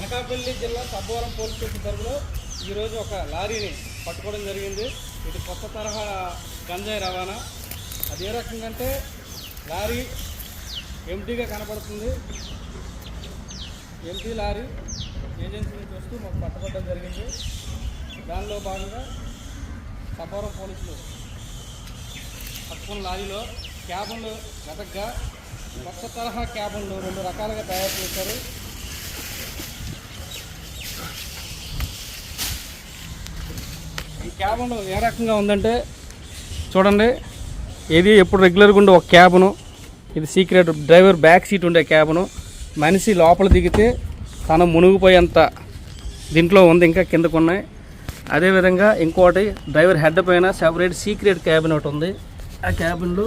అనకాపల్లి జిల్లా Sabbavaram police station పరిధిలో ఈరోజు ఒక లారీని పట్టుకోవడం జరిగింది. ఇది కొత్త తరహా గంజాయి రవాణా. అది ఏ రకంగా అంటే లారీ ఎంటీగా కనపడుతుంది. ఎంటీ లారీ ఏజెన్సీ నుంచి వస్తూ మాకు పట్టుకోవడం జరిగింది. దానిలో భాగంగా సబ్బవరం పోలీసులు పట్టుకున్న లారీలో క్యాబన్లు వెతగ్గా కొత్త తరహా క్యాబన్లు 2 రకాలుగా తయారు చేశారు. ఈ క్యాబన్ ఏ రకంగా ఉందంటే చూడండి, ఇది ఎప్పుడు రెగ్యులర్గా ఉండే ఒక క్యాబను, ఇది సీక్రెట్ డ్రైవర్ బ్యాక్ సీట్ ఉండే క్యాబను. మనిషి లోపల దిగితే తను మునిగిపోయేంత దీంట్లో ఉంది, ఇంకా కిందకు ఉన్నాయి. అదేవిధంగా ఇంకోటి డ్రైవర్ హెడ్ పైన సెపరేట్ సీక్రెట్ క్యాబిన్ ఒకటి ఉంది. ఆ క్యాబిన్లో